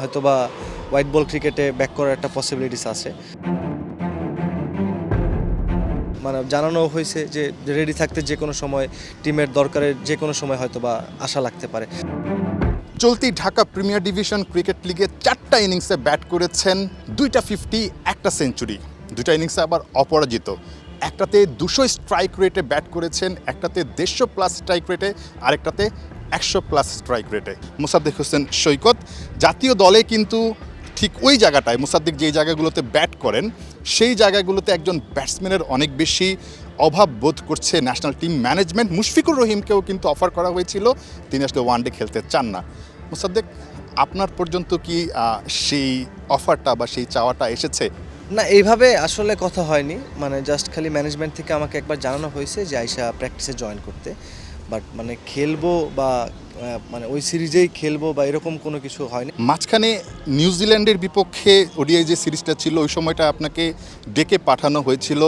হয়তোবা white ball ক্রিকেটে back করার একটা পসিবিলিটিস আছে। মানে জানানো হয়েছে যে রেডি থাকতে যে কোনো সময় টিমের দরকারের যে কোনো সময় হয়তোবা আশা লাগতে পারে। চলতি ঢাকা প্রিমিয়ার ডিভিশন ক্রিকেট লিগে 4টা ইনিংসে ব্যাট করেছেন, 2টা 50, 1টা সেঞ্চুরি, 2টা ইনিংসে আবার অপরাজিত। একটাতে 200 স্ট্রাইক রেটে ব্যাট করেছেন, একটাতে 150+ স্ট্রাইক রেটে, আরেকটাতে 100+ স্ট্রাইক রেটে। মোসাদ্দেক হোসেন সৈকত জাতীয় দলে কিন্তু ঠিক ওই জায়গাটায় মোসাদ্দেক যেই জায়গাগুলোতে ব্যাট করেন সেই জায়গাগুলোতে একজন ব্যাটসম্যানের অনেক বেশি অভাব বোধ করছে ন্যাশনাল টিম ম্যানেজমেন্ট। মুশফিকুর রহিমকেও কিন্তু অফার করা হয়েছিল, তিনি আসলে ওয়ানডে খেলতে চান না। মোসাদ্দেক, আপনার পর্যন্ত কি সেই অফারটা বা সেই চাওয়াটা এসেছে? না, এইভাবে আসলে কথা হয়নি, মানে জাস্ট খালি ম্যানেজমেন্ট থেকে আমাকে একবার জানানো হয়েছে যে আইসা প্র্যাকটিসে জয়েন করতে, বাট মানে খেলবো বা মানে ওই সিরিজেই খেলবো বা এরকম কোনো কিছু হয়নি। মাঝখানে নিউজিল্যান্ডের বিপক্ষে ওডিআই যে সিরিজটা ছিল ওই সময়টা আপনাকে ডেকে পাঠানো হয়েছিল,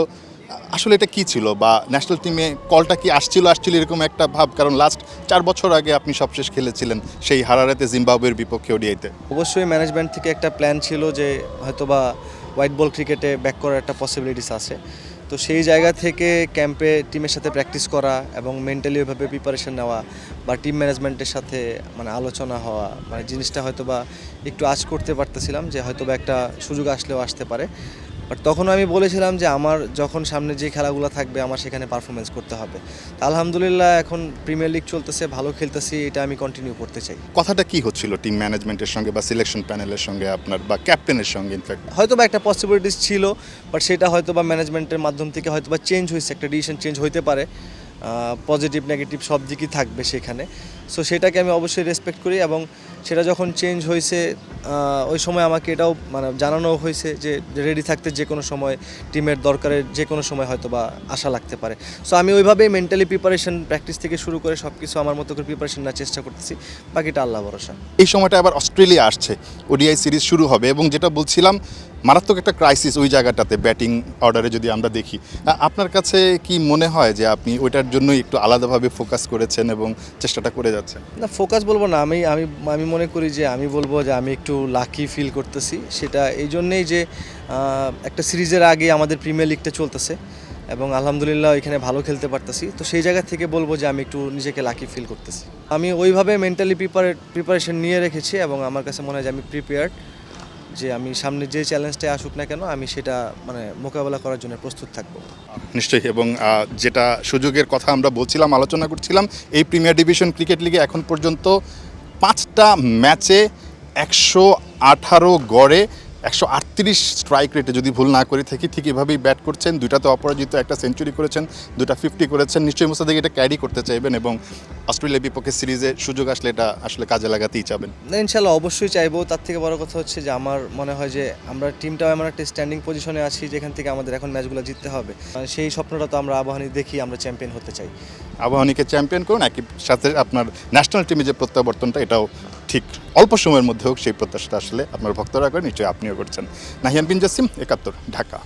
আসলে এটা কি ছিল বা ন্যাশনাল টিমে কলটা কি আসছিল এরকম একটা ভাব? কারণ লাস্ট 4 বছর আগে আপনি সবশেষ খেলেছিলেন সেই হারারেতে জিম্বাবুয়ের বিপক্ষে ওডিআইতে। অবশ্যই ম্যানেজমেন্ট থেকে একটা প্ল্যান ছিল যে হয়তোবা হোয়াইট বল ক্রিকেটে ব্যাক করার একটা পসিবিলিটিস আছে। তো সেই জায়গা থেকে ক্যাম্পে টিমের সাথে প্র্যাকটিস করা এবং মেন্টালি ওইভাবে প্রিপারেশন নেওয়া বা টিম ম্যানেজমেন্টের সাথে মানে আলোচনা হওয়া, মানে জিনিসটা হয়তোবা একটু আঁচ করতে পারতেছিলাম যে হয়তোবা একটা সুযোগ আসলেও আসতে পারে। বাট তখন আমি বলেছিলাম যে আমার যখন সামনে যে খেলাগুলো থাকবে আমার সেখানে পারফরমেন্স করতে হবে। তা আলহামদুলিল্লাহ এখন প্রিমিয়ার লিগ চলতেছে, ভালো খেলতেছি, এটা আমি কন্টিনিউ করতে চাই। কথাটা কি হচ্ছিল টিম ম্যানেজমেন্টের সঙ্গে বা সিলেকশন প্যানেলের সঙ্গে আপনার বা ক্যাপ্টেনের সঙ্গে? ইনফ্যাক্ট হয়তোবা একটা পসিবিলিটিস ছিল, বাট সেটা হয়তোবা ম্যানেজমেন্টের মাধ্যম থেকে হয়তোবা চেঞ্জ হয়েছে, একটা ডিসিশন চেঞ্জ হইতে পারে। পজিটিভ নেগেটিভ সব দিকই থাকবে সেখানে। সো সেটাকে আমি অবশ্যই রেসপেক্ট করি এবং সেটা যখন চেঞ্জ হয়েছে ওই সময় আমাকে এটাও মানে জানানো হয়েছে যে রেডি থাকতে যে কোনো সময় টিমের দরকারের যে কোনো সময় হয়তোবা আশা লাগতে পারে। সো আমি ওইভাবেই মেন্টালি প্রিপারেশন প্র্যাকটিস থেকে শুরু করে সব কিছু আমার মতো করে প্রিপারেশন নেওয়ার চেষ্টা করতেছি, বাকিটা আল্লাহ ভরসা। এই সময়টা আবার অস্ট্রেলিয়া আসছে, ওডিআই সিরিজ শুরু হবে এবং যেটা বলছিলাম মারাত্মক একটা ক্রাইসিস ওই জায়গাটাতে ব্যাটিং অর্ডারে যদি আমরা দেখি। আপনার কাছে কি মনে হয় যে আপনি ওইটার জন্যই একটু আলাদাভাবে ফোকাস করেছেন এবং চেষ্টাটা করে যাচ্ছেন? না, ফোকাস বলবো না, আমি আমি আমি মনে করি যে আমি বলবো যে আমি একটু লাকি ফিল করতেছি। সেটা এই জন্যেই যে একটা সিরিজের আগে আমাদের প্রিমিয়ার লিগটা চলতেছে এবং আলহামদুলিল্লাহ এখানে ভালো খেলতে পারতেছি। তো সেই জায়গা থেকে বলবো যে আমি একটু নিজেকে লাকি ফিল করতেছি। আমি ওইভাবে মেন্টালি প্রিপারেশন নিয়ে রেখেছি এবং আমার কাছে মনে হয় যে আমি প্রিপেয়ার্ড, যে আমি সামনে যে চ্যালেঞ্জটাই আসুক না কেন আমি সেটা মানে মোকাবেলা করার জন্য প্রস্তুত থাকবো। নিশ্চয়ই। এবং যেটা সুযোগের কথা আমরা বলছিলাম, আলোচনা করছিলাম, এই প্রিমিয়ার ডিভিশন ক্রিকেট লিগে এখন পর্যন্ত 5টা ম্যাচে 118 গড়ে 138 স্ট্রাইক রেটে যদি ভুল না করে থাকি ঠিক এভাবেই ব্যাট করছেন। 2টাতে অপরাজিত, 1টা সেঞ্চুরি করেছেন, 2টা 50 করেছেন। নিশ্চয়ই মোসাদ্দেক এটা ক্যারি করতে চাইবেন এবং অস্ট্রেলিয়ার বিপক্ষে সিরিজে সুযোগ আসলে এটা আসলে কাজে লাগাতেই চাবেন। না, ইনশাল্লাহ অবশ্যই চাইবো। তার থেকে বড় কথা হচ্ছে যে আমার মনে হয় যে আমরা টিমটাও এমন একটা স্ট্যান্ডিং পজিশনে আছি যেখান থেকে আমাদের এখন ম্যাচগুলো জিততে হবে। মানে সেই স্বপ্নটা তো আমরা আবাহনী দেখি, আমরা চ্যাম্পিয়ন হতে চাই। আবাহনীকে চ্যাম্পিয়ন করুন, একই সাথে আপনার ন্যাশনাল টিমে যে প্রত্যাবর্তনটা এটাও ঠিক অল্প সময়ের মধ্যে হোক সেই প্রত্যাশাটা আসলে আপনার ভক্তরা করেন, নিশ্চয়ই আপনিও করছেন। নাহিয়ান বিন জাসিম, 71, ঢাকা।